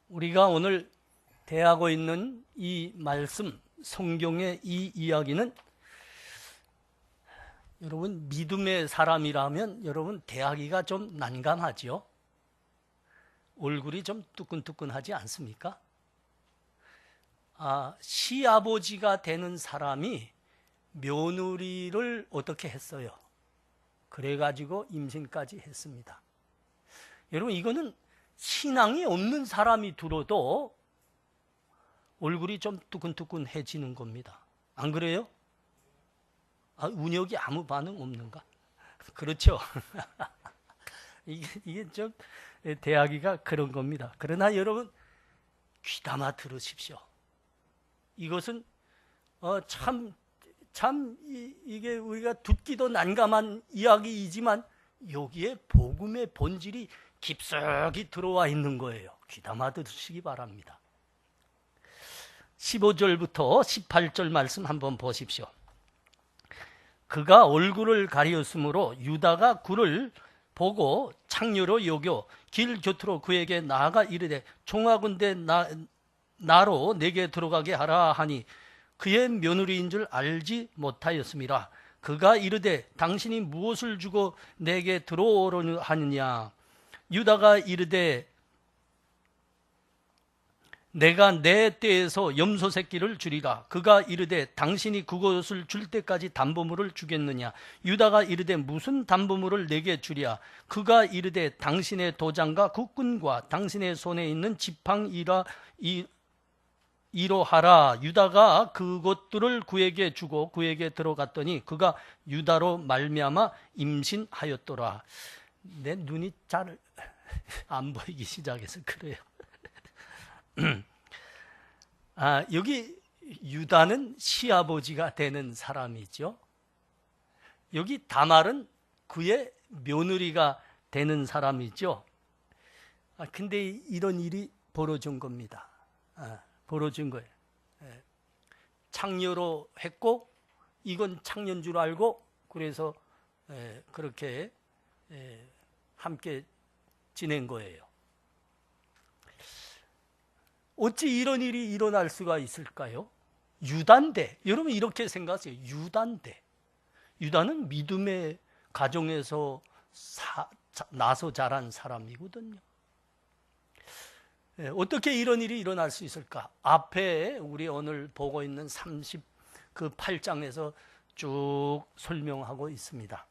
우리가 오늘 대하고 있는 이 말씀, 성경의 이 이야기는 여러분 믿음의 사람이라면 여러분 대하기가 좀 난감하죠? 얼굴이 좀 뜨끈뜨끈하지 않습니까? 시아버지가 되는 사람이 며느리를 어떻게 했어요? 그래가지고 임신까지 했습니다. 여러분 이거는 신앙이 없는 사람이 들어도 얼굴이 좀 뜨끈뜨끈해지는 겁니다. 안 그래요? 운혁이 아무 반응 없는가? 그렇죠. 이게 좀 대하기가 그런 겁니다. 그러나 여러분 귀담아 들으십시오. 이것은 이게 우리가 듣기도 난감한 이야기이지만 여기에 복음의 본질이 깊숙이 들어와 있는 거예요. 귀담아 들으시기 바랍니다. 15절부터 18절 말씀 한번 보십시오. 그가 얼굴을 가리었으므로 유다가 그를 보고 창녀로 여겨 길 곁으로 그에게 나아가 이르되 총하건대 나로 내게 들어가게 하라 하니 그의 며느리인 줄 알지 못하였음이라. 그가 이르되 당신이 무엇을 주고 내게 들어오려 하느냐. 유다가 이르되 내가 내 떼에서 염소 새끼를 주리라. 그가 이르되 당신이 그것을 줄 때까지 담보물을 주겠느냐. 유다가 이르되 무슨 담보물을 내게 주랴. 그가 이르되 당신의 도장과 국군과 당신의 손에 있는 지팡이라 이러하라. 유다가 그것들을 그에게 주고 그에게 들어갔더니 그가 유다로 말미암아 임신하였더라. 내 눈이 잘 안 보이기 시작해서 그래요. 여기 유다는 시아버지가 되는 사람이죠. 여기 다말은 그의 며느리가 되는 사람이죠. 근데 이런 일이 벌어진 겁니다. 벌어진 거예요. 창녀로 했고 이건 창녀인 줄 알고 그래서 그렇게 함께 지낸 거예요. 어찌 이런 일이 일어날 수가 있을까요? 유다인데, 여러분 이렇게 생각하세요. 유다인데, 유다는 믿음의 가정에서 나서 자란 사람이거든요. 어떻게 이런 일이 일어날 수 있을까? 앞에 우리 오늘 보고 있는 38장에서 쭉 설명하고 있습니다.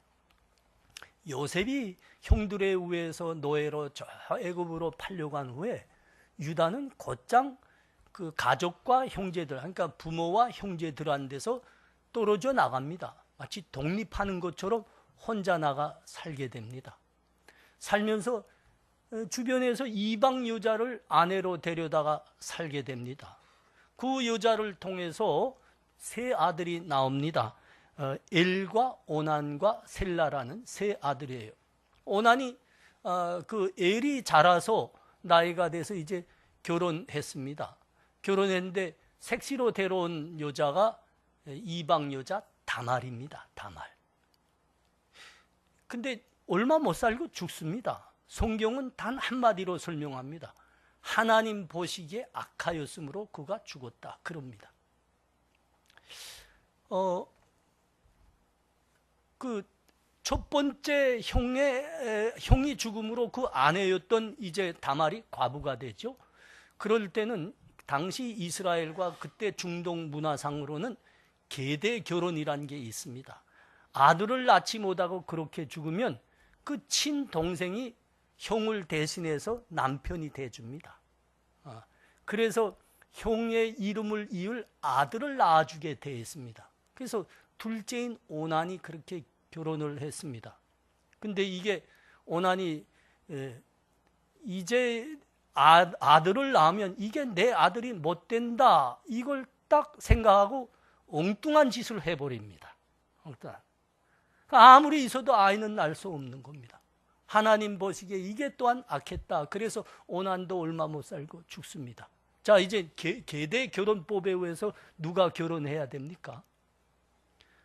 요셉이 형들에 의해서 노예로 저 애굽으로 팔려간 후에 유다는 곧장 그 가족과 형제들, 그러니까 부모와 형제들한테서 떨어져 나갑니다. 마치 독립하는 것처럼 혼자 나가 살게 됩니다. 살면서 주변에서 이방 여자를 아내로 데려다가 살게 됩니다. 그 여자를 통해서 세 아들이 나옵니다. 엘과 오난과 셀라라는 세 아들이에요. 오난이 그 엘이 자라서 나이가 돼서 이제 결혼했습니다. 결혼했는데 색시로 데려온 여자가 이방 여자 다말입니다. 다말. 근데 얼마 못 살고 죽습니다. 성경은 단 한마디로 설명합니다. 하나님 보시기에 악하였으므로 그가 죽었다. 그럽니다. 그 첫 번째 형이 죽음으로 그 아내였던 이제 다말이 과부가 되죠. 그럴 때는 당시 이스라엘과 그때 중동 문화상으로는 계대 결혼이라는 게 있습니다. 아들을 낳지 못하고 그렇게 죽으면 그 친동생이 형을 대신해서 남편이 돼줍니다. 그래서 형의 이름을 이을 아들을 낳아주게 되어 있습니다. 그래서 둘째인 오난이 그렇게 결혼을 했습니다. 근데 이게 오난이 이제 아들을 낳으면 이게 내 아들이 못 된다 이걸 딱 생각하고 엉뚱한 짓을 해버립니다. 아무리 있어도 아이는 낳을 수 없는 겁니다. 하나님 보시기에 이게 또한 악했다. 그래서 오난도 얼마 못 살고 죽습니다. 자, 이제 계대 결혼법에 의해서 누가 결혼해야 됩니까?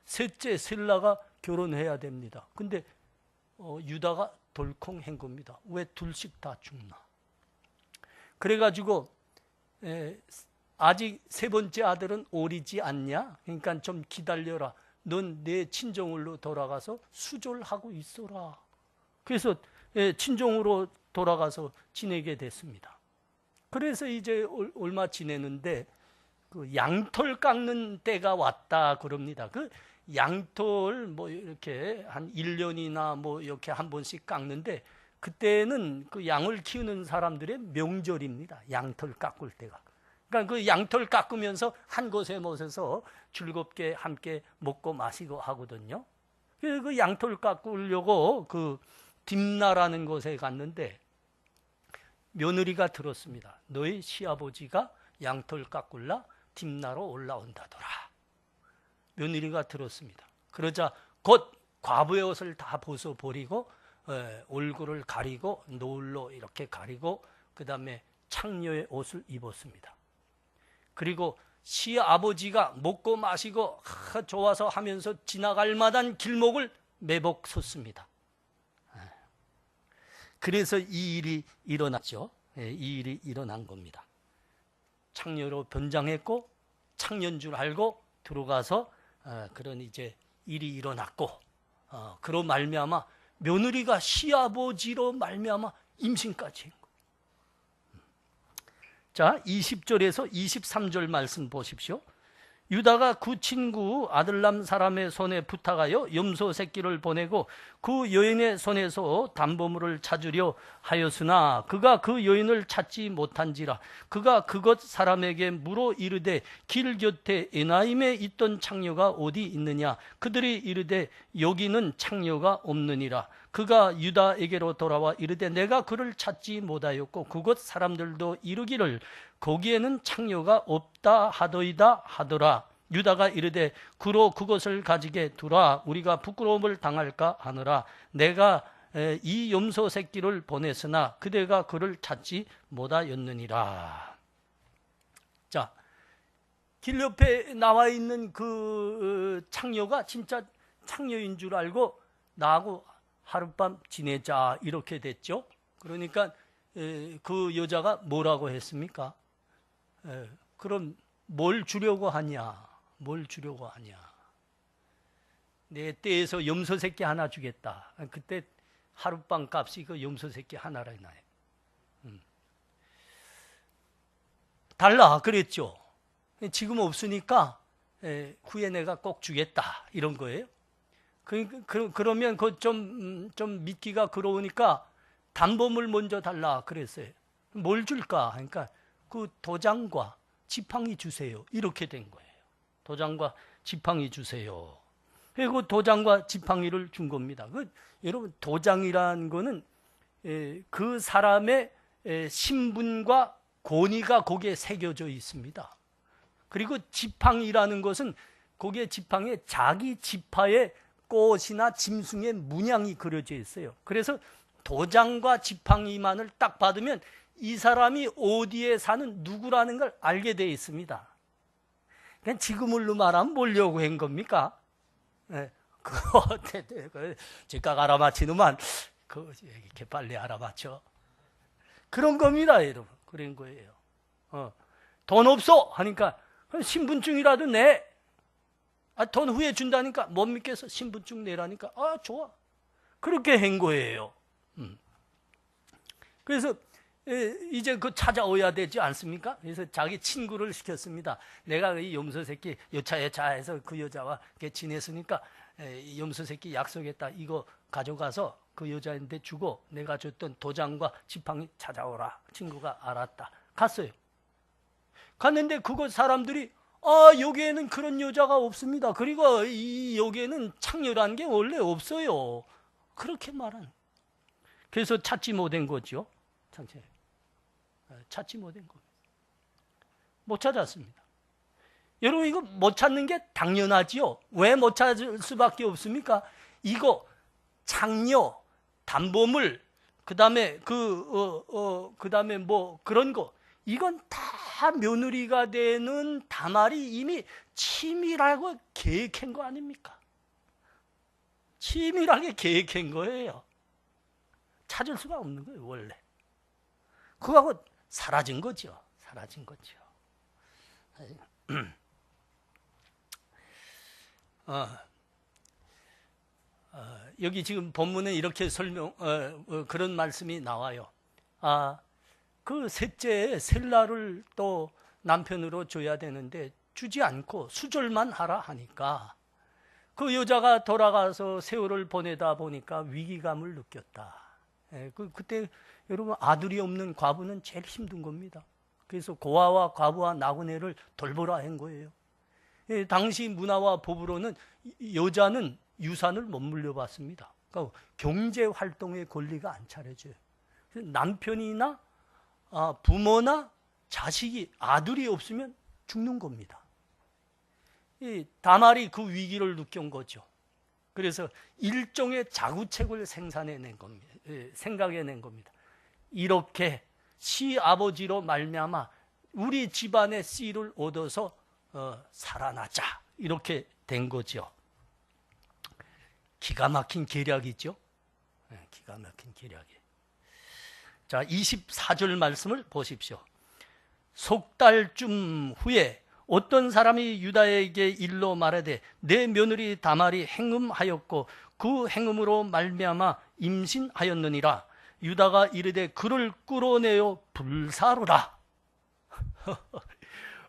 셋째 셀라가 결혼해야 됩니다. 근데 유다가 덜컹 한 겁니다. 왜 둘씩 다 죽나? 그래가지고 아직 세 번째 아들은 오리지 않냐? 그러니까 좀 기다려라. 넌 내 친정으로 돌아가서 수졸하고 있어라. 그래서 친정으로 돌아가서 지내게 됐습니다. 그래서 이제 얼마 지내는데 그 양털 깎는 때가 왔다 그럽니다. 그 양털 뭐 이렇게 한 1년이나 뭐 이렇게 한 번씩 깎는데, 그때는 그 양을 키우는 사람들의 명절입니다. 양털 깎을 때가. 그러니까 그 양털 깎으면서 한 곳에 모여서 즐겁게 함께 먹고 마시고 하거든요. 그래서 그 양털 깎으려고 그 딥나라는 곳에 갔는데 며느리가 들었습니다. 너희 시아버지가 양털 깎을라 딥나로 올라온다더라. 며느리가 들었습니다. 그러자 곧 과부의 옷을 다 벗어버리고 얼굴을 가리고 노을로 이렇게 가리고 그 다음에 창녀의 옷을 입었습니다. 그리고 시아버지가 먹고 마시고 좋아서 하면서 지나갈 만한 길목을 매복 섰습니다. 그래서 이 일이 일어났죠. 이 일이 일어난 겁니다. 창녀로 변장했고 창녀인 줄 알고 들어가서 그런 이제 일이 일어났고, 그로 말미암아 며느리가 시아버지로 말미암아 임신까지 한 거예요. 자, 20절에서 23절 말씀 보십시오. 유다가 그 친구 아들람 사람의 손에 부탁하여 염소 새끼를 보내고 그 여인의 손에서 담보물을 찾으려 하였으나 그가 그 여인을 찾지 못한지라. 그가 그것 사람에게 물어 이르되 길 곁에 에나임에 있던 창녀가 어디 있느냐. 그들이 이르되 여기는 창녀가 없느니라. 그가 유다에게로 돌아와 이르되 내가 그를 찾지 못하였고 그곳 사람들도 이르기를 거기에는 창녀가 없다 하더이다 하더라. 유다가 이르되 그로 그것을 가지게 두라. 우리가 부끄러움을 당할까 하느라. 내가 이 염소 새끼를 보냈으나 그대가 그를 찾지 못하였느니라. 자, 길 옆에 나와 있는 그 창녀가 진짜 창녀인 줄 알고 나하고 하룻밤 지내자 이렇게 됐죠. 그러니까 그 여자가 뭐라고 했습니까? 그럼 뭘 주려고 하냐? 뭘 주려고 하냐? 내 떼에서 염소 새끼 하나 주겠다. 그때 하룻밤 값이 그 염소 새끼 하나라 나요. 달라 그랬죠. 지금 없으니까 후에 내가 꼭 주겠다 이런 거예요. 그러면 그 좀 믿기가 그러우니까 담보물 먼저 달라 그랬어요. 뭘 줄까? 그러니까 그 도장과 지팡이 주세요. 이렇게 된 거예요. 도장과 지팡이 주세요. 그리고 도장과 지팡이를 준 겁니다. 여러분 도장이라는 거는 그 사람의 신분과 권위가 거기에 새겨져 있습니다. 그리고 지팡이라는 것은 거기에 지팡이에 자기 지파의 꽃이나 짐승의 문양이 그려져 있어요. 그래서 도장과 지팡이만을 딱 받으면 이 사람이 어디에 사는 누구라는 걸 알게 되어 있습니다. 그냥 지금으로 말하면 뭐려고 한 겁니까? 그거 즉각 알아맞히는만 이렇게 빨리 알아맞혀. 그런 겁니다, 여러분. 그런 거예요. 돈 없어 하니까 신분증이라도 내. 돈 후에 준다니까 못 믿겠어. 신분증 내라니까 좋아. 그렇게 한 거예요. 그래서 이제 그 찾아오야 되지 않습니까? 그래서 자기 친구를 시켰습니다. 내가 이 염소 새끼 여차 해서 그 여자와 지냈으니까 염소 새끼 약속했다. 이거 가져가서 그 여자한테 주고 내가 줬던 도장과 지팡이 찾아오라. 친구가 알았다. 갔어요. 갔는데 그곳 사람들이 여기에는 그런 여자가 없습니다. 그리고 이 여기에는 창녀라는 게 원래 없어요. 그렇게 말하는. 그래서 찾지 못한 거죠. 찾지 못한 겁니다. 못 찾았습니다. 여러분 이거 못 찾는 게 당연하지요. 왜 못 찾을 수밖에 없습니까? 이거 창녀, 담보물, 그다음에 그다음에 뭐 그런 거 이건 다 며느리가 되는 다말이 이미 치밀하고 계획한 거 아닙니까? 치밀하게 계획한 거예요. 찾을 수가 없는 거예요, 원래. 그거하고 사라진 거죠. 사라진 거죠. 여기 지금 본문에 이렇게 그런 말씀이 나와요. 그 셋째 셀라를 또 남편으로 줘야 되는데 주지 않고 수절만 하라 하니까 그 여자가 돌아가서 세월을 보내다 보니까 위기감을 느꼈다. 그때 여러분 아들이 없는 과부는 제일 힘든 겁니다. 그래서 고아와 과부와 나그네를 돌보라 한 거예요. 당시 문화와 법으로는 여자는 유산을 못 물려받습니다. 그러니까 경제 활동의 권리가 안 차려져요. 남편이나 부모나 자식이 아들이 없으면 죽는 겁니다. 다말이 그 위기를 느낀 거죠. 그래서 일종의 자구책을 생각해낸 겁니다. 이렇게 시아버지로 말미암아 우리 집안의 씨를 얻어서 살아나자 이렇게 된 거죠. 기가 막힌 계략이죠. 기가 막힌 계략이. 자, 24절 말씀을 보십시오. 석 달쯤 후에 어떤 사람이 유다에게 일러 말하되 내 며느리 다말이 행음하였고 그 행음으로 말미암아 임신하였느니라. 유다가 이르되 그를 끌어내어 불사르라.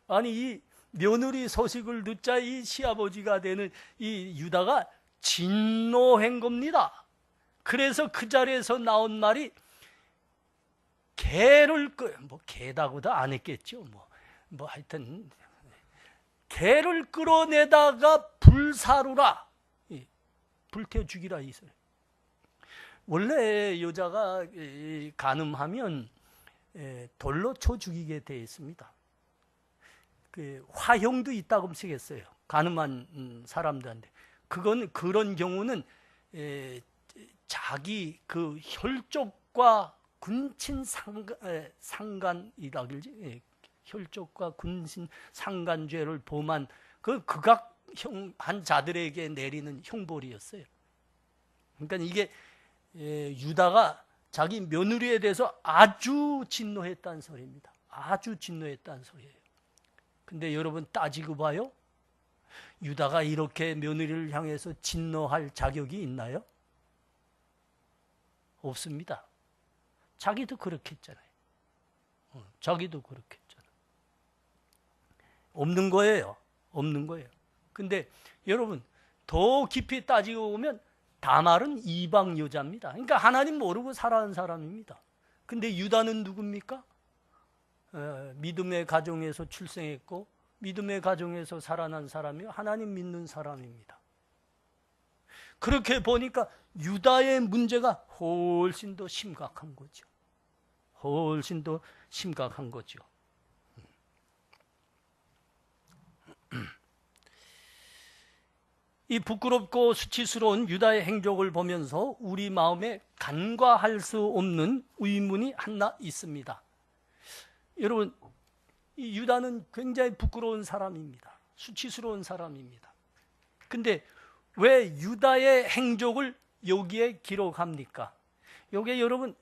아니 이 며느리 소식을 듣자 이 시아버지가 되는 이 유다가 진노한 겁니다. 그래서 그 자리에서 나온 말이 개를 개다고도 안 했겠죠. 하여튼 개를 끌어내다가 불사르라. 불태워 죽이라 이 소리. 원래 여자가 간음하면 돌로 쳐 죽이게 되어 있습니다. 화형도 있다고 쓰겠어요. 간음한 사람들한테. 그런 경우는 자기 그 혈족과 군친 상간이라 그러지. 혈족과 군신 상간죄를 범한 그 극악한 자들에게 내리는 형벌이었어요. 그러니까 이게 유다가 자기 며느리에 대해서 아주 진노했다는 소리입니다. 아주 진노했다는 소리예요. 근데 여러분 따지고 봐요. 유다가 이렇게 며느리를 향해서 진노할 자격이 있나요? 없습니다. 자기도 그렇게 했잖아요. 자기도 그렇게 했잖아요. 없는 거예요. 없는 거예요. 근데 여러분 더 깊이 따지고 보면 다말은 이방 여자입니다. 그러니까 하나님 모르고 살아온 사람입니다. 근데 유다는 누굽니까? 믿음의 가정에서 출생했고 믿음의 가정에서 살아난 사람이 하나님 믿는 사람입니다. 그렇게 보니까 유다의 문제가 훨씬 더 심각한 거죠. 훨씬 더 심각한 거죠. 이 부끄럽고 수치스러운 유다의 행적을 보면서 우리 마음에 간과할 수 없는 의문이 하나 있습니다. 여러분, 이 유다는 굉장히 부끄러운 사람입니다. 수치스러운 사람입니다. 근데 왜 유다의 행적을 여기에 기록합니까? 여기에 여러분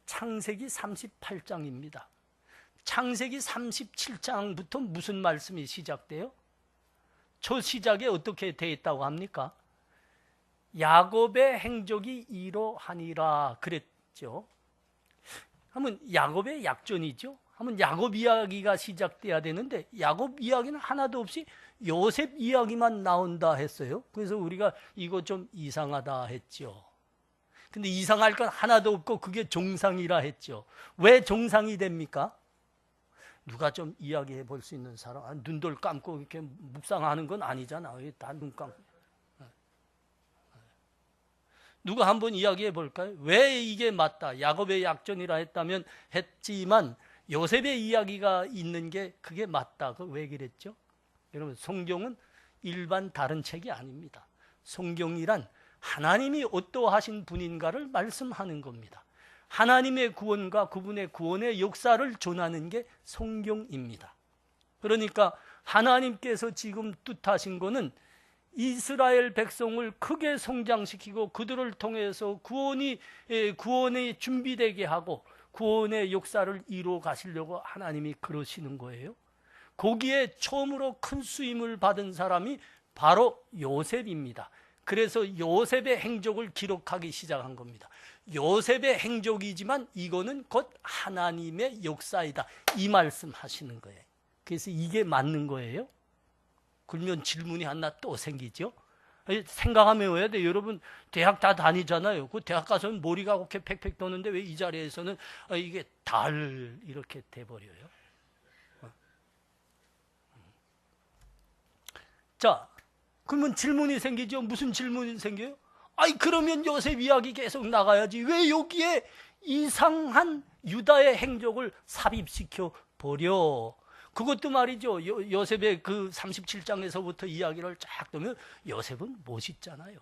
창세기 38장입니다. 창세기 37장부터 무슨 말씀이 시작돼요? 첫 시작에 어떻게 되어 있다고 합니까? 야곱의 행적이 이러하니라 그랬죠. 하면 야곱의 약전이죠. 하면 야곱 이야기가 시작돼야 되는데 야곱 이야기는 하나도 없이 요셉 이야기만 나온다 했어요. 그래서 우리가 이거 좀 이상하다 했죠. 근데 이상할 건 하나도 없고 그게 정상이라 했죠. 왜 정상이 됩니까? 누가 좀 이야기해 볼 수 있는 사람? 눈들 감고 이렇게 묵상하는 건 아니잖아. 다 눈 감고. 누가 한번 이야기해 볼까요? 왜 이게 맞다? 야곱의 약전이라 했지만 요셉의 이야기가 있는 게 그게 맞다. 왜 그랬죠? 여러분 성경은 일반 다른 책이 아닙니다. 성경이란 하나님이 어떠하신 분인가를 말씀하는 겁니다. 하나님의 구원과 그분의 구원의 역사를 전하는 게 성경입니다. 그러니까 하나님께서 지금 뜻하신 거는 이스라엘 백성을 크게 성장시키고 그들을 통해서 구원이 준비되게 하고 구원의 역사를 이루어 가시려고 하나님이 그러시는 거예요. 거기에 처음으로 큰 쓰임을 받은 사람이 바로 요셉입니다. 그래서 요셉의 행적을 기록하기 시작한 겁니다. 요셉의 행적이지만 이거는 곧 하나님의 역사이다, 이 말씀 하시는 거예요. 그래서 이게 맞는 거예요. 그러면 질문이 하나 또 생기죠. 생각하면 외워야 돼. 여러분 대학 다 다니잖아요. 그 대학 가서는 머리가 그렇게 팩팩 도는데 왜 이 자리에서는 이게 달 이렇게 돼버려요. 자, 그러면 질문이 생기죠. 무슨 질문이 생겨요? 아니 그러면 요셉 이야기 계속 나가야지. 왜 여기에 이상한 유다의 행적을 삽입시켜 버려? 그것도 말이죠. 요셉의 그 37장에서부터 이야기를 쫙 보면 요셉은 멋있잖아요.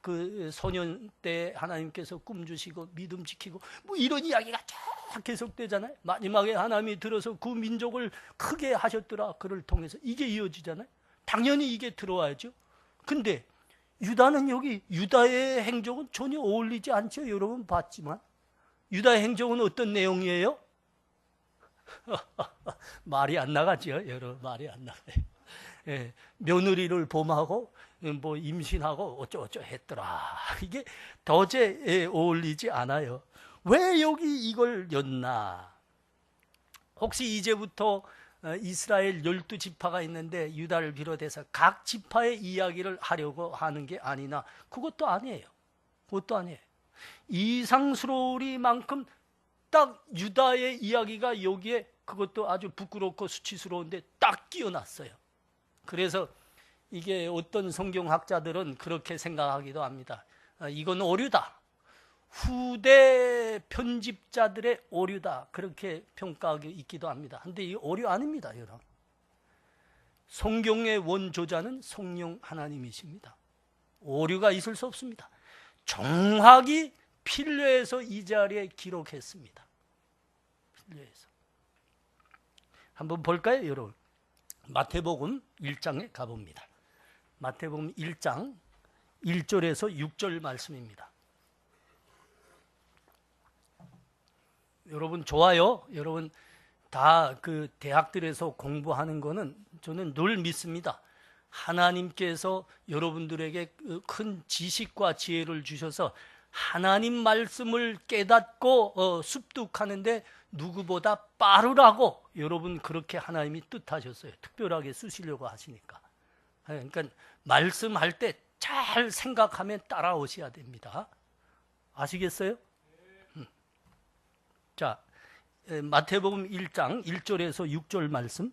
그 소년 때 하나님께서 꿈 주시고 믿음 지키고 뭐 이런 이야기가 쫙 계속되잖아요. 마지막에 하나님이 들어서 그 민족을 크게 하셨더라. 그를 통해서 이게 이어지잖아요. 당연히 이게 들어와야죠. 근데 유다는 여기 유다의 행적은 전혀 어울리지 않죠. 여러분 봤지만 유다의 행적은 어떤 내용이에요? 말이 안 나가죠. 여러분 말이 안 나가요. 예, 며느리를 범하고 뭐 임신하고 어쩌고저쩌고 했더라. 이게 도저히 어울리지 않아요. 왜 여기 이걸 였나? 혹시 이제부터 이스라엘 12지파가 있는데 유다를 비롯해서 각 지파의 이야기를 하려고 하는 게 아니나? 그것도 아니에요. 그것도 아니에요. 이상스러우리만큼 딱 유다의 이야기가 여기에 그것도 아주 부끄럽고 수치스러운데 딱 끼워놨어요. 그래서 이게 어떤 성경학자들은 그렇게 생각하기도 합니다. 이건 오류다. 후대 편집자들의 오류다. 그렇게 평가하기 있기도 합니다. 근데 이 오류 아닙니다, 여러분. 성경의 원조자는 성령 하나님이십니다. 오류가 있을 수 없습니다. 정확히 필요해서 이 자리에 기록했습니다. 필요해서. 한번 볼까요, 여러분? 마태복음 1장에 가봅니다. 마태복음 1장 1절에서 6절 말씀입니다. 여러분 좋아요. 여러분 다 그 대학들에서 공부하는 거는 저는 늘 믿습니다. 하나님께서 여러분들에게 큰 지식과 지혜를 주셔서 하나님 말씀을 깨닫고 습득하는데 누구보다 빠르라고 여러분 그렇게 하나님이 뜻하셨어요. 특별하게 쓰시려고 하시니까. 그러니까 말씀할 때 잘 생각하면 따라오셔야 됩니다. 아시겠어요? 자, 마태복음 1장 1절에서 6절 말씀.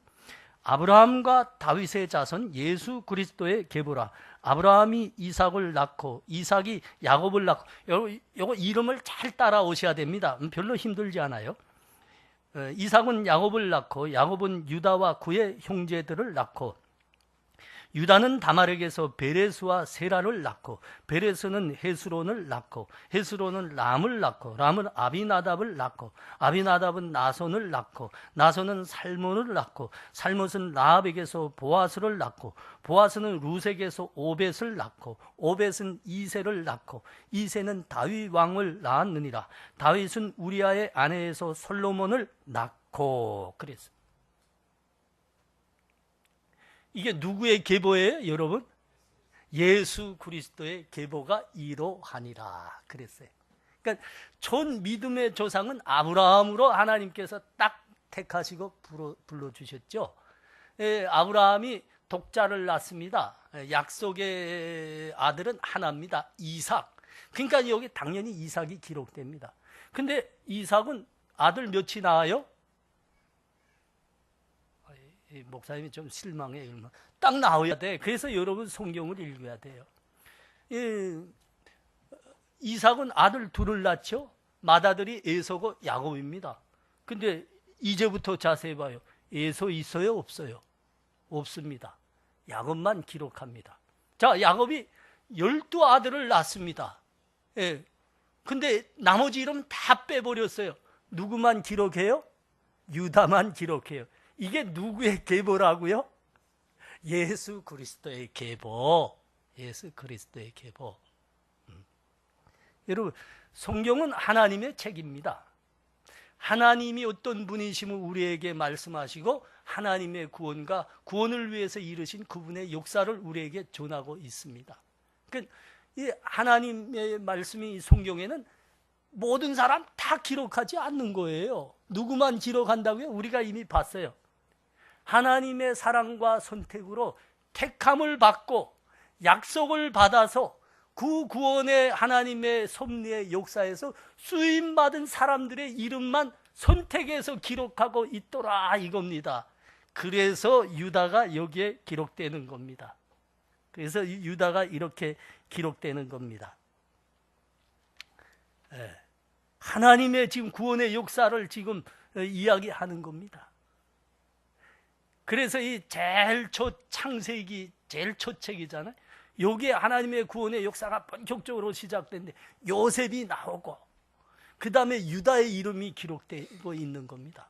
아브라함과 다윗의 자손 예수 그리스도의 계보라. 아브라함이 이삭을 낳고 이삭이 야곱을 낳고, 요거 이름을 잘 따라오셔야 됩니다. 별로 힘들지 않아요. 이삭은 야곱을 낳고 야곱은 유다와 그의 형제들을 낳고 유다는 다말에게서 베레스와 세라를 낳고 베레스는 헤스론을 낳고 헤스론은 람을 낳고 람은 아비나답을 낳고 아비나답은 나손을 낳고 나손은 살몬을 낳고 살몬은 라합에게서 보아스를 낳고 보아스는 루색에서 오벳을 낳고 오벳은 이새를 낳고 이새는 다윗 왕을 낳았느니라. 다윗은 우리아의 아내에서 솔로몬을 낳고. 그랬어요. 이게 누구의 계보예요, 여러분? 예수 그리스도의 계보가 이러하니라 그랬어요. 그러니까 전 믿음의 조상은 아브라함으로 하나님께서 딱 택하시고 불러주셨죠. 아브라함이 독자를 낳습니다. 약속의 아들은 하나입니다. 이삭. 그러니까 여기 당연히 이삭이 기록됩니다. 근데 이삭은 아들 몇이 낳아요? 목사님이 좀 실망해. 딱 나와야 돼. 그래서 여러분 성경을 읽어야 돼요. 이삭은 아들 둘을 낳죠. 맏아들이 에서고 야곱입니다. 근데 이제부터 자세히 봐요. 에서 있어요, 없어요? 없습니다. 야곱만 기록합니다. 자, 야곱이 12아들을 낳습니다. 예. 근데 나머지 이름 다 빼버렸어요. 누구만 기록해요? 유다만 기록해요. 이게 누구의 계보라고요? 예수 그리스도의 계보. 예수 그리스도의 계보. 여러분, 성경은 하나님의 책입니다. 하나님이 어떤 분이심을 우리에게 말씀하시고 하나님의 구원과 구원을 위해서 이루신 그분의 역사를 우리에게 전하고 있습니다. 그러니까 이 하나님의 말씀이 성경에는 모든 사람 다 기록하지 않는 거예요. 누구만 기록한다고요? 우리가 이미 봤어요. 하나님의 사랑과 선택으로 택함을 받고 약속을 받아서 그 구원의 하나님의 섭리의 역사에서 쓰임받은 사람들의 이름만 선택해서 기록하고 있더라 이겁니다. 그래서 유다가 여기에 기록되는 겁니다. 그래서 유다가 이렇게 기록되는 겁니다. 하나님의 지금 구원의 역사를 지금 이야기하는 겁니다. 그래서 이 제일 첫 창세기 제일 첫 책이잖아요. 여기에 하나님의 구원의 역사가 본격적으로 시작됐는데 요셉이 나오고 그 다음에 유다의 이름이 기록되고 있는 겁니다.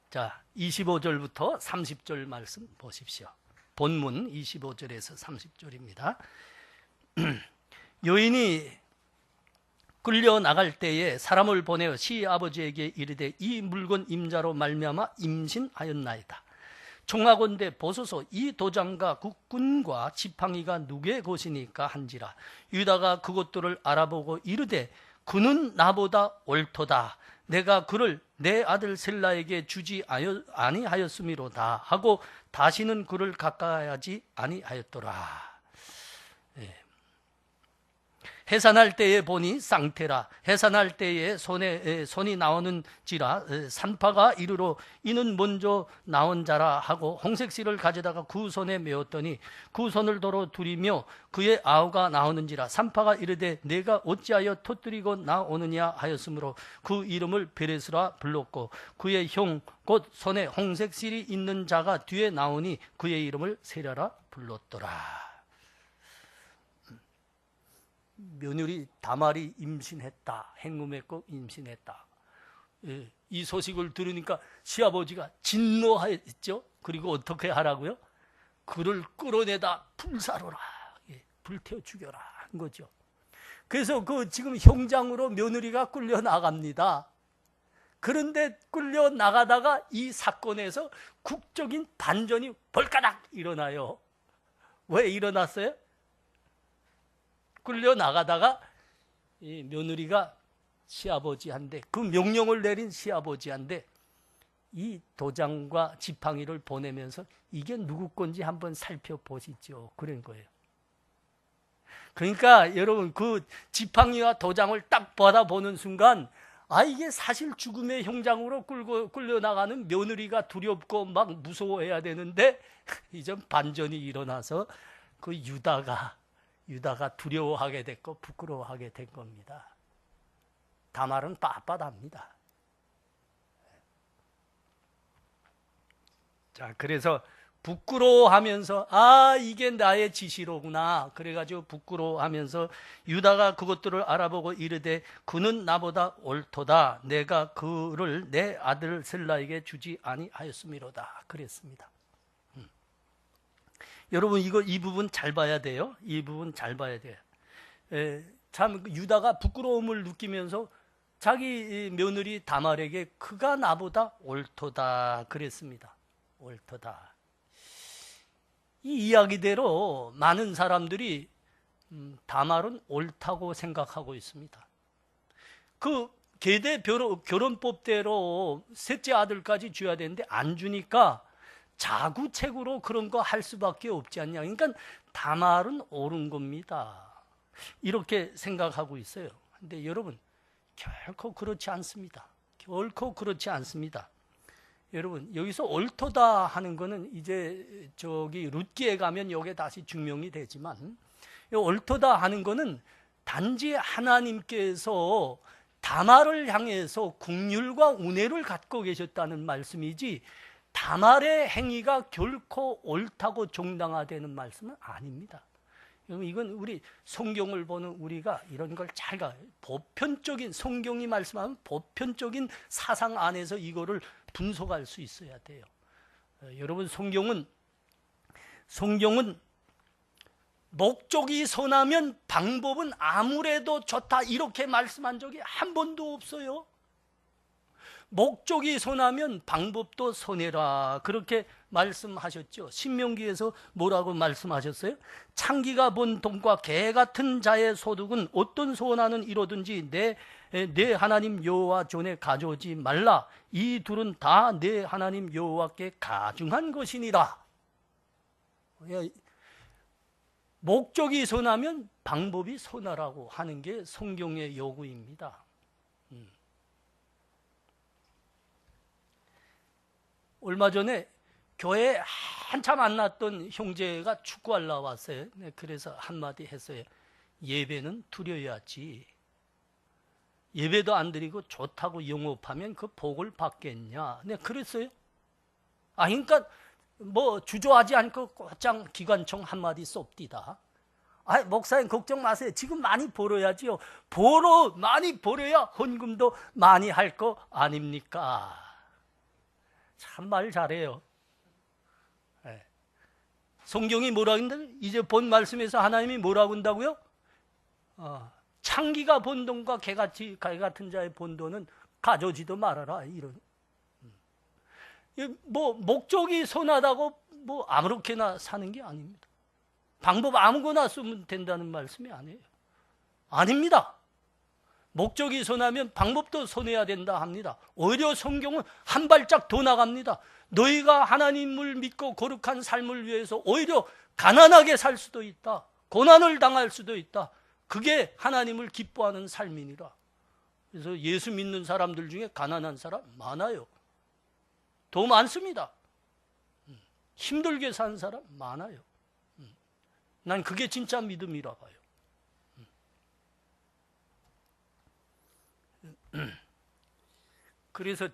자, 25절부터 30절 말씀 보십시오. 본문 25절에서 30절입니다. 여인이 끌려나갈 때에 사람을 보내어 시아버지에게 이르되 이 물건 임자로 말미암아 임신하였나이다. 청하건대 보소서 이 도장과 국군과 지팡이가 누구의 것이니까 한지라. 유다가 그것들을 알아보고 이르되 그는 나보다 옳도다. 내가 그를 내 아들 셀라에게 주지 아니하였음이로다 하고 다시는 그를 가까이하지 아니하였더라. 해산할 때에 보니 쌍태라. 해산할 때에 손이 나오는지라. 산파가 이르러 이는 먼저 나온 자라 하고 홍색실을 가져다가 그 손에 메었더니 그 손을 도로 두리며 그의 아우가 나오는지라. 산파가 이르되 내가 어찌하여 터뜨리고 나오느냐 하였으므로 그 이름을 베레스라 불렀고 그의 형 곧 손에 홍색실이 있는 자가 뒤에 나오니 그의 이름을 세라라 불렀더라. 며느리 다말이 임신했다. 행음했고 임신했다. 이 소식을 들으니까 시아버지가 진노하였죠. 그리고 어떻게 하라고요? 그를 끌어내다 불사로라. 불태워 죽여라 한 거죠. 그래서 그 지금 형장으로 며느리가 끌려 나갑니다. 그런데 끌려 나가다가 이 사건에서 국적인 반전이 벌가닥 일어나요. 왜 일어났어요? 끌려 나가다가 이 며느리가 시아버지한테 그 명령을 내린 시아버지한테 이 도장과 지팡이를 보내면서 이게 누구 건지 한번 살펴보시죠. 그런 거예요. 그러니까 여러분 그 지팡이와 도장을 딱 받아보는 순간 이게 사실 죽음의 형장으로 끌려 나가는 며느리가 두렵고 막 무서워해야 되는데 이제 반전이 일어나서 그 유다가 두려워하게 됐고 부끄러워하게 된 겁니다. 다말은 빳빳합니다. 자, 그래서 부끄러워하면서 이게 나의 지시로구나. 그래가지고 부끄러워하면서 유다가 그것들을 알아보고 이르되 그는 나보다 옳도다. 내가 그를 내 아들 셀라에게 주지 아니하였음이로다. 그랬습니다. 여러분 이 부분 잘 봐야 돼요. 이 부분 잘 봐야 돼요. 참 유다가 부끄러움을 느끼면서 자기 며느리 다말에게 그가 나보다 옳도다 그랬습니다. 옳도다. 이 이야기대로 많은 사람들이 다말은 옳다고 생각하고 있습니다. 그 계대 결혼법대로 셋째 아들까지 줘야 되는데 안 주니까 자구책으로 그런 거 할 수밖에 없지 않냐. 그러니까 다말은 옳은 겁니다. 이렇게 생각하고 있어요. 근데 여러분 결코 그렇지 않습니다. 결코 그렇지 않습니다. 여러분 여기서 옳도다 하는 거는 이제 저기 룻기에 가면 여기에 다시 증명이 되지만 옳도다 하는 거는 단지 하나님께서 다말을 향해서 긍휼과 은혜를 갖고 계셨다는 말씀이지 다말의 행위가 결코 옳다고 정당화되는 말씀은 아닙니다. 이건 우리 성경을 보는 우리가 이런 걸 잘 가요. 보편적인 성경이 말씀하면 보편적인 사상 안에서 이거를 분석할 수 있어야 돼요. 여러분 성경은 목적이 선하면 방법은 아무래도 좋다 이렇게 말씀한 적이 한 번도 없어요. 목적이 선하면 방법도 선해라 그렇게 말씀하셨죠. 신명기에서 뭐라고 말씀하셨어요? 창기가 본 돈과 개 같은 자의 소득은 어떤 소원하는 이로든지 내 하나님 여호와 전에 가져오지 말라. 이 둘은 다 내 하나님 여호와께 가증한 것이니라. 목적이 선하면 방법이 선하라고 하는 게 성경의 요구입니다. 얼마 전에 교회에 한참 안 났던 형제가 축구하러 왔어요. 그래서 한마디 했어요. 예배는 드려야지. 예배도 안 드리고 좋다고 영업하면 그 복을 받겠냐. 네, 그랬어요. 그러니까 뭐 주저하지 않고 곧장 기관총 한마디 쏩디다. 목사님 걱정 마세요. 지금 많이 벌어야지요. 많이 벌어야 헌금도 많이 할 거 아닙니까? 참 말 잘해요. 네. 성경이 뭐라고 한다고요? 이제 본 말씀에서 하나님이 뭐라고 한다고요? 창기가 본 돈과 개 같은 자의 본 돈은 가져오지도 말아라. 이런. 뭐 목적이 선하다고 뭐 아무렇게나 사는 게 아닙니다. 방법 아무거나 쓰면 된다는 말씀이 아니에요. 아닙니다. 목적이 선하면 방법도 선해야 된다 합니다. 오히려 성경은 한 발짝 더 나갑니다. 너희가 하나님을 믿고 거룩한 삶을 위해서 오히려 가난하게 살 수도 있다. 고난을 당할 수도 있다. 그게 하나님을 기뻐하는 삶이니라. 그래서 예수 믿는 사람들 중에 가난한 사람 많아요. 더 많습니다. 힘들게 사는 사람 많아요. 난 그게 진짜 믿음이라 봐요. 그래서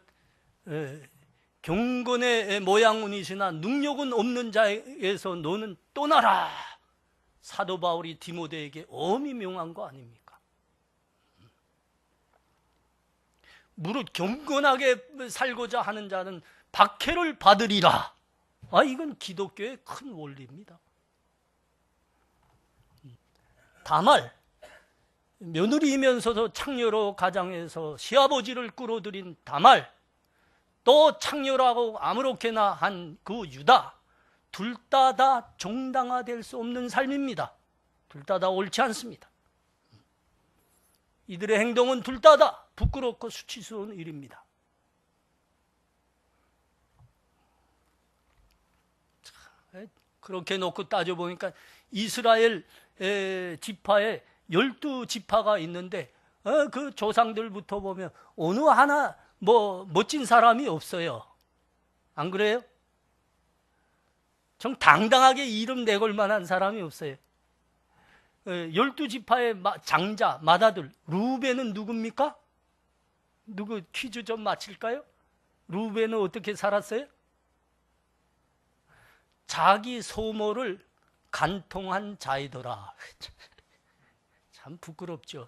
경건의 모양은이시나 능력은 없는 자에게서 너는 떠나라. 사도 바울이 디모데에게 엄히 명한 거 아닙니까? 무릇 경건하게 살고자 하는 자는 박해를 받으리라. 이건 기독교의 큰 원리입니다. 다말 며느리이면서도 창녀로 가장해서 시아버지를 끌어들인 다말, 또 창녀라고 아무렇게나 한 그 유다, 둘 다 정당화될 수 없는 삶입니다. 둘 다 옳지 않습니다. 이들의 행동은 둘 다 부끄럽고 수치스러운 일입니다. 그렇게 놓고 따져보니까 이스라엘 지파에 12지파가 있는데 그 조상들부터 보면 어느 하나 뭐 멋진 사람이 없어요. 안 그래요? 정 당당하게 이름 내걸 만한 사람이 없어요. 12지파의 장자, 맏아들 루벤은 누굽니까? 누구 퀴즈 좀 맞힐까요? 루벤은 어떻게 살았어요? 자기 소모를 간통한 자이더라. 참 부끄럽죠.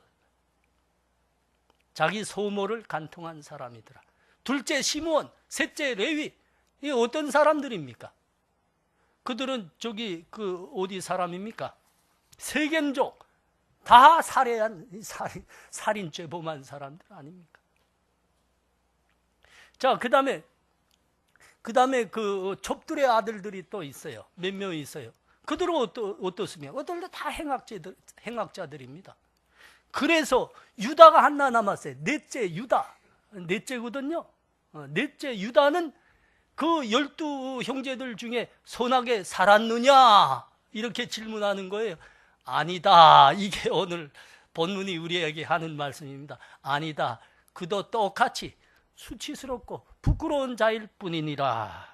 자기 소모를 간통한 사람이더라. 둘째 시므온, 셋째 레위. 이게 어떤 사람들입니까? 그들은 어디 사람입니까? 세겜족. 다 살인죄 범한 사람들 아닙니까? 자, 그 다음에 그 족들의 아들들이 또 있어요. 몇 명 있어요. 그들은 어떻습니까? 그들도 다 행악자들입니다. 그래서 유다가 하나 남았어요. 넷째 유다. 넷째거든요. 넷째 유다는 그 12 형제들 중에 선하게 살았느냐? 이렇게 질문하는 거예요. 아니다. 이게 오늘 본문이 우리에게 하는 말씀입니다. 아니다. 그도 똑같이 수치스럽고 부끄러운 자일 뿐이니라.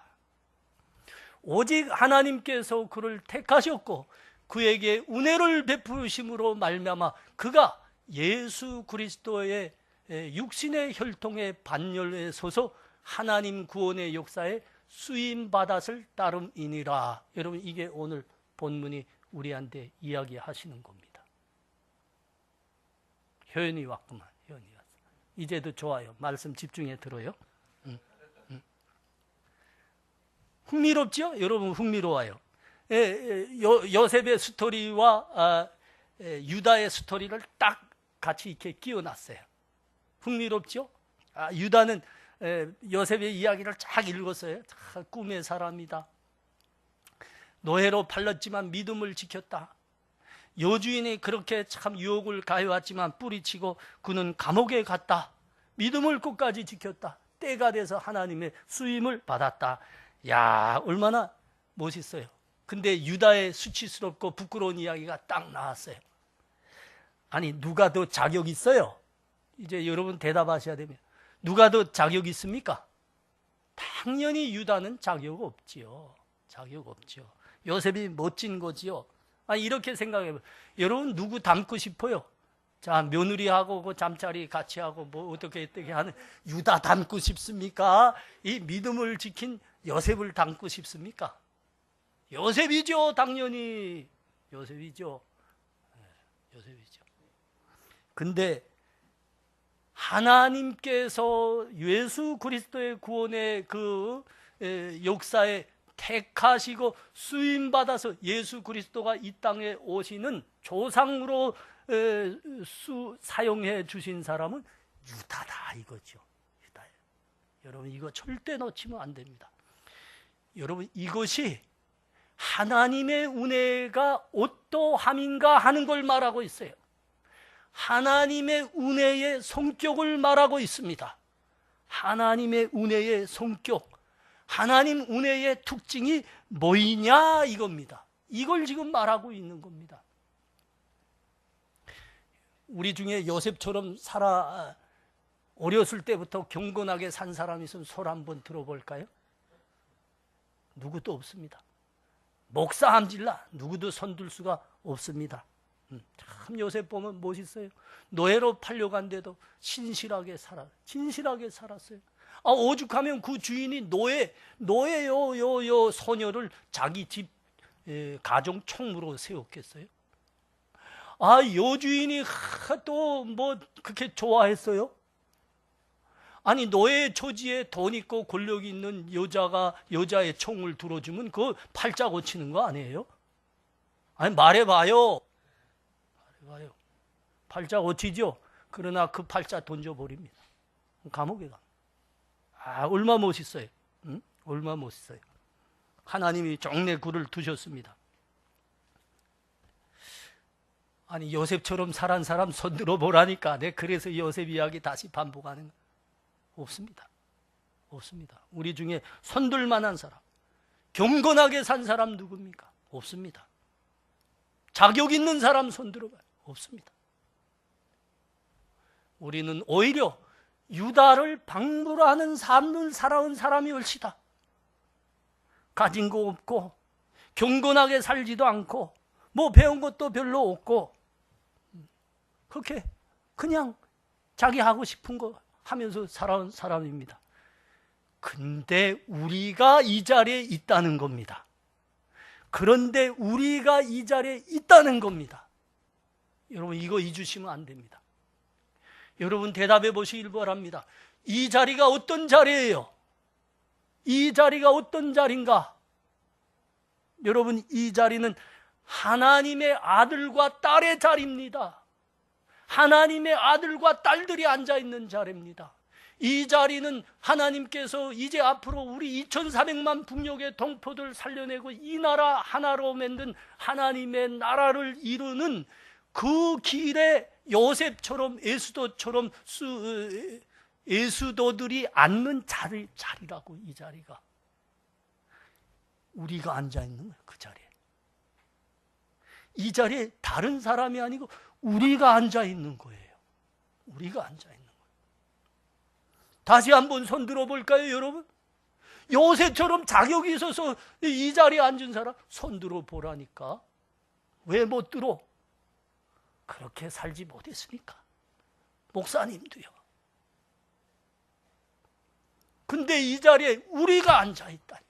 오직 하나님께서 그를 택하셨고 그에게 은혜를 베푸심으로 말미암아 그가 예수 그리스도의 육신의 혈통의 반열에 서서 하나님 구원의 역사에 쓰임 받았을 따름이니라. 여러분, 이게 오늘 본문이 우리한테 이야기하시는 겁니다. 효연이 왔구만. 효연이 왔어. 이제도 좋아요. 말씀 집중해 들어요. 흥미롭죠? 여러분 흥미로워요. 요셉의 스토리와 유다의 스토리를 딱 같이 이렇게 끼워놨어요. 흥미롭죠? 유다는 요셉의 이야기를 쫙 읽었어요. 꿈의 사람이다. 노예로 팔렸지만 믿음을 지켰다. 여주인이 그렇게 참 유혹을 가해왔지만 뿌리치고 그는 감옥에 갔다. 믿음을 끝까지 지켰다. 때가 돼서 하나님의 쓰임을 받았다. 야, 얼마나 멋있어요. 근데 유다의 수치스럽고 부끄러운 이야기가 딱 나왔어요. 아니, 누가 더 자격 있어요? 이제 여러분 대답하셔야 됩니다. 누가 더 자격 있습니까? 당연히 유다는 자격 없지요. 자격 없지요. 요셉이 멋진 거지요. 이렇게 생각해봐요. 여러분 누구 닮고 싶어요? 자, 며느리하고 그 잠자리 같이 하고 뭐 어떻게 하는 유다 닮고 싶습니까? 이 믿음을 지킨 요셉을 닮고 싶습니까? 요셉이죠, 당연히. 요셉이죠. 요셉이죠. 근데 하나님께서 예수 그리스도의 구원의 그 역사에 택하시고 쓰임받아서 예수 그리스도가 이 땅에 오시는 조상으로 사용해 주신 사람은 유다다 이거죠. 유다예요. 여러분 이거 절대 놓치면 안 됩니다. 여러분 이것이 하나님의 은혜가 어떠함인가 하는 걸 말하고 있어요. 하나님의 은혜의 성격을 말하고 있습니다. 하나님의 은혜의 성격, 하나님 은혜의 특징이 뭐이냐 이겁니다. 이걸 지금 말하고 있는 겁니다. 우리 중에 요셉처럼 어렸을 때부터 경건하게 산 사람이 있으면 손 한번 들어볼까요? 누구도 없습니다. 목사 함질라 누구도 손들 수가 없습니다. 참 요셉 보면 멋있어요. 노예로 팔려간데도 진실하게 살았어요. 오죽하면 그 주인이 노예요 소녀를 자기 집 가정 총무로 세웠겠어요? 여주인이 또 뭐 그렇게 좋아했어요? 아니 노예 처지에 돈 있고 권력 있는 여자의 총을 들어주면 그거 팔자 고치는 거 아니에요? 말해봐요. 팔자 고치죠. 그러나 그 팔자 던져버립니다. 감옥에 가. 얼마 멋있어요. 응? 얼마 멋있어요. 하나님이 종래 굴을 두셨습니다. 아니 요셉처럼 살한 사람 손 들어보라니까. 그래서 요셉 이야기 다시 반복하는 거. 없습니다. 없습니다. 우리 중에 손들 만한 사람, 경건하게 산 사람 누굽니까? 없습니다. 자격 있는 사람 손 들어봐요. 없습니다. 우리는 오히려 유다를 방불하는 삶을 살아온 사람이 옳시다. 가진 거 없고 경건하게 살지도 않고 뭐 배운 것도 별로 없고 그렇게 그냥 자기 하고 싶은 거 하면서 살아온 사람입니다. 근데 우리가 이 자리에 있다는 겁니다. 그런데 우리가 이 자리에 있다는 겁니다. 여러분 이거 잊으시면 안 됩니다. 여러분 대답해 보시길 바랍니다. 이 자리가 어떤 자리예요? 이 자리가 어떤 자리인가? 여러분 이 자리는 하나님의 아들과 딸의 자리입니다. 하나님의 아들과 딸들이 앉아있는 자리입니다. 이 자리는 하나님께서 이제 앞으로 우리 2400만 북녘의 동포들 살려내고 이 나라 하나로 만든 하나님의 나라를 이루는 그 길에 요셉처럼 예수도들이 앉는 자리라고. 이 자리가 우리가 앉아있는 거예요. 그 자리에. 이 자리에 다른 사람이 아니고 우리가 앉아있는 거예요. 우리가 앉아있는 거예요. 다시 한번 손 들어볼까요, 여러분? 요셉처럼 자격이 있어서 이 자리에 앉은 사람 손 들어보라니까. 왜 못 들어? 그렇게 살지 못했으니까. 목사님도요. 근데 이 자리에 우리가 앉아있다니까.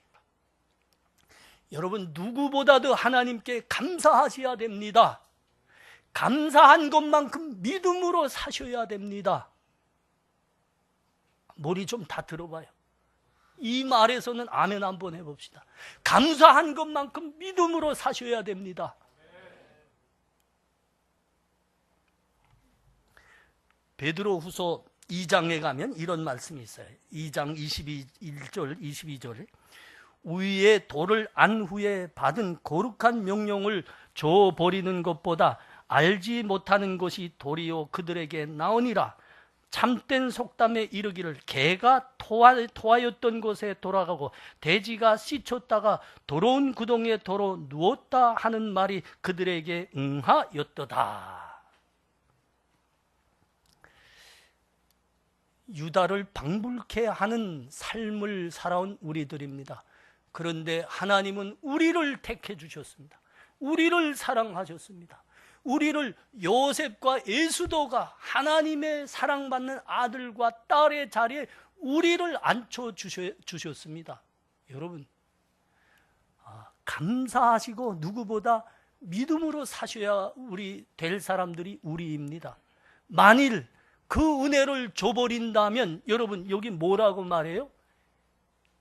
여러분 누구보다도 하나님께 감사하셔야 됩니다. 감사한 것만큼 믿음으로 사셔야 됩니다. 머리 좀 다 들어봐요. 이 말에서는 아멘 한번 해봅시다. 감사한 것만큼 믿음으로 사셔야 됩니다. 베드로후서 2장에 가면 이런 말씀이 있어요. 2장 1절 22절에 위에 돌을 안 후에 받은 거룩한 명령을 줘버리는 것보다 알지 못하는 것이 도리요 그들에게 나오니라. 참된 속담에 이르기를 개가 토하였던 곳에 돌아가고 돼지가 씻혔다가 더러운 구덩이에 도로 누웠다 하는 말이 그들에게 응하였도다. 유다를 방불케 하는 삶을 살아온 우리들입니다. 그런데 하나님은 우리를 택해 주셨습니다. 우리를 사랑하셨습니다. 우리를 요셉과 예수도가 하나님의 사랑받는 아들과 딸의 자리에 우리를 앉혀주셨습니다. 여러분, 감사하시고 누구보다 믿음으로 사셔야 우리 될 사람들이 우리입니다. 만일 그 은혜를 줘버린다면 여러분 여기 뭐라고 말해요?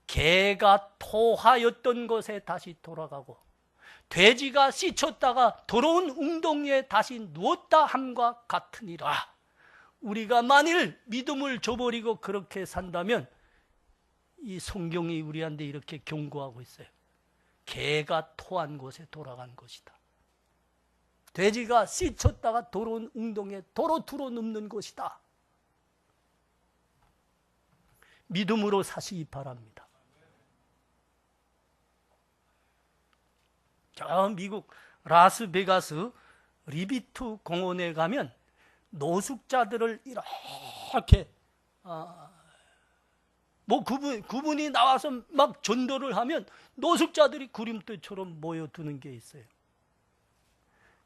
개가 토하였던 곳에 다시 돌아가고 돼지가 씻혔다가 더러운 웅덩이에 다시 누웠다 함과 같으니라. 우리가 만일 믿음을 줘버리고 그렇게 산다면 이 성경이 우리한테 이렇게 경고하고 있어요. 개가 토한 곳에 돌아간 것이다. 돼지가 씻혔다가 더러운 웅덩이에 도로 두루 눕는 것이다. 믿음으로 사시기 바랍니다. 저 미국 라스베가스 리비트 공원에 가면 노숙자들을 이렇게 그분이 나와서 막 전도를 하면 노숙자들이 구름대처럼 모여드는 게 있어요.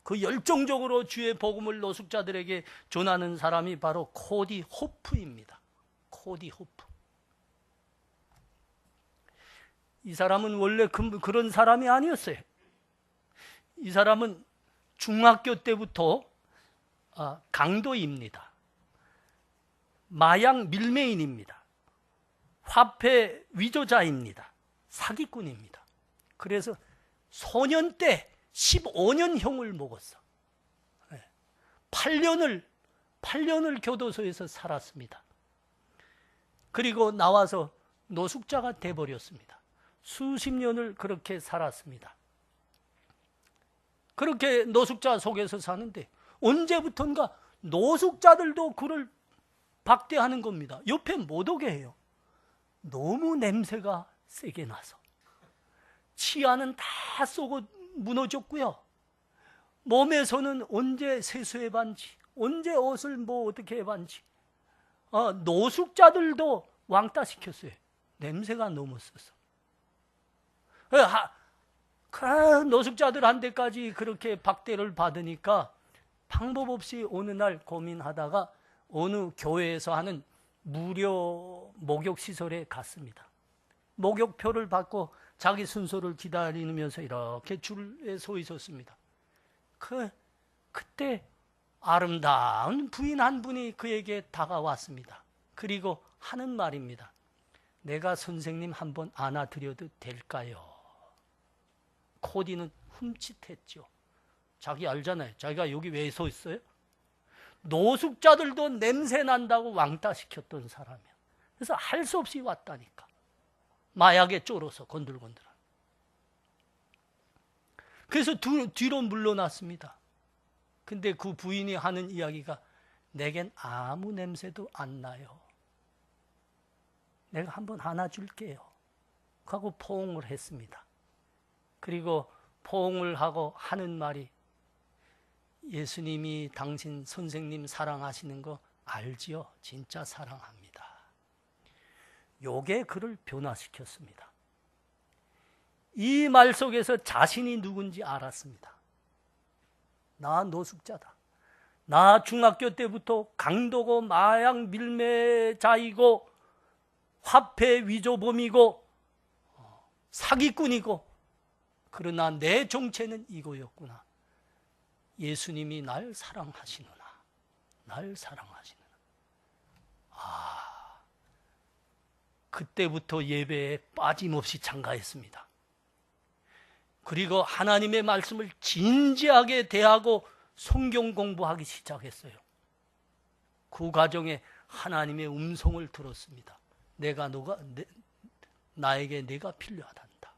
그 열정적으로 주의 복음을 노숙자들에게 전하는 사람이 바로 코디 호프입니다. 코디 호프. 이 사람은 원래 그런 사람이 아니었어요. 이 사람은 중학교 때부터 강도입니다. 마약 밀매인입니다. 화폐 위조자입니다. 사기꾼입니다. 그래서 소년 때 15년형을 먹었어. 8년을 교도소에서 살았습니다. 그리고 나와서 노숙자가 돼버렸습니다. 수십 년을 그렇게 살았습니다. 그렇게 노숙자 속에서 사는데 언제부턴가 노숙자들도 그를 박대하는 겁니다. 옆에 못 오게 해요. 너무 냄새가 세게 나서. 치아는 다 쏘고 무너졌고요. 몸에서는 언제 세수해봤는지, 언제 옷을 어떻게 해봤는지. 노숙자들도 왕따시켰어요. 냄새가 너무 세서. 노숙자들한테까지 그렇게 박대를 받으니까 방법 없이 어느 날 고민하다가 어느 교회에서 하는 무료 목욕시설에 갔습니다. 목욕표를 받고 자기 순서를 기다리면서 이렇게 줄에 서 있었습니다. 그때 아름다운 부인 한 분이 그에게 다가왔습니다. 그리고 하는 말입니다. 내가 선생님 한번 안아드려도 될까요? 코디는 흠칫했죠. 자기 알잖아요. 자기가 여기 왜 서 있어요? 노숙자들도 냄새 난다고 왕따시켰던 사람이야. 그래서 할 수 없이 왔다니까. 마약에 쫄아서 건들건들한. 그래서 뒤로 물러났습니다. 근데 그 부인이 하는 이야기가 내겐 아무 냄새도 안 나요. 내가 한번 안아줄게요. 하고 포옹을 했습니다. 그리고 포옹을 하고 하는 말이 예수님이 당신 선생님 사랑하시는 거 알지요? 진짜 사랑합니다. 요게 그를 변화시켰습니다. 이 말 속에서 자신이 누군지 알았습니다. 나 노숙자다. 나 중학교 때부터 강도고 마약 밀매자이고 화폐 위조범이고 사기꾼이고 그러나 내 정체는 이거였구나. 예수님이 날 사랑하시느나. 날 사랑하시느나. 그때부터 예배에 빠짐없이 참가했습니다. 그리고 하나님의 말씀을 진지하게 대하고 성경 공부하기 시작했어요. 그 과정에 하나님의 음성을 들었습니다. 나에게 네가 필요하단다.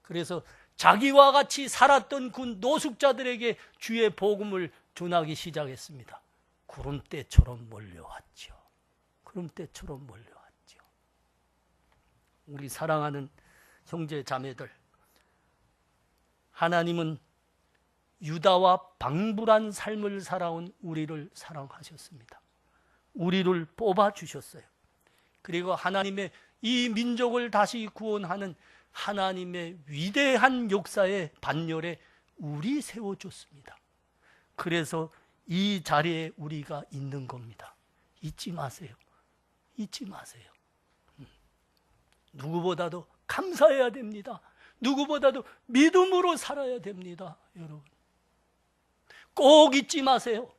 그래서 자기와 같이 살았던 그 노숙자들에게 주의 복음을 전하기 시작했습니다. 구름대처럼 몰려왔죠. 구름대처럼 몰려왔죠. 우리 사랑하는 형제 자매들, 하나님은 유다와 방불한 삶을 살아온 우리를 사랑하셨습니다. 우리를 뽑아주셨어요. 그리고 하나님의 이 민족을 다시 구원하는 하나님의 위대한 역사의 반열에 우리 세워줬습니다. 그래서 이 자리에 우리가 있는 겁니다. 잊지 마세요. 잊지 마세요. 누구보다도 감사해야 됩니다. 누구보다도 믿음으로 살아야 됩니다. 여러분, 꼭 잊지 마세요.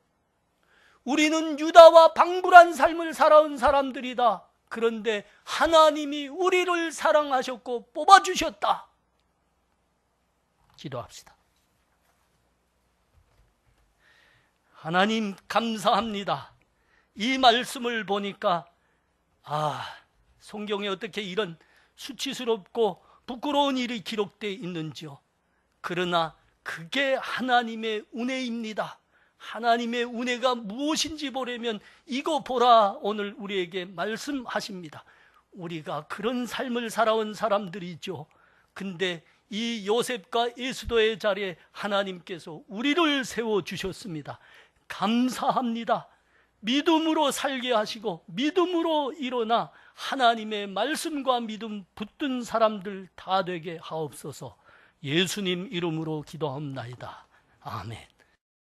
우리는 유다와 방불한 삶을 살아온 사람들이다. 그런데 하나님이 우리를 사랑하셨고 뽑아주셨다. 기도합시다. 하나님 감사합니다. 이 말씀을 보니까 성경에 어떻게 이런 수치스럽고 부끄러운 일이 기록되어 있는지요. 그러나 그게 하나님의 은혜입니다. 하나님의 은혜가 무엇인지 보려면 이거 보라 오늘 우리에게 말씀하십니다. 우리가 그런 삶을 살아온 사람들이죠. 근데 이 요셉과 예수도의 자리에 하나님께서 우리를 세워주셨습니다. 감사합니다. 믿음으로 살게 하시고 믿음으로 일어나 하나님의 말씀과 믿음 붙든 사람들 다 되게 하옵소서. 예수님 이름으로 기도합나이다. 아멘.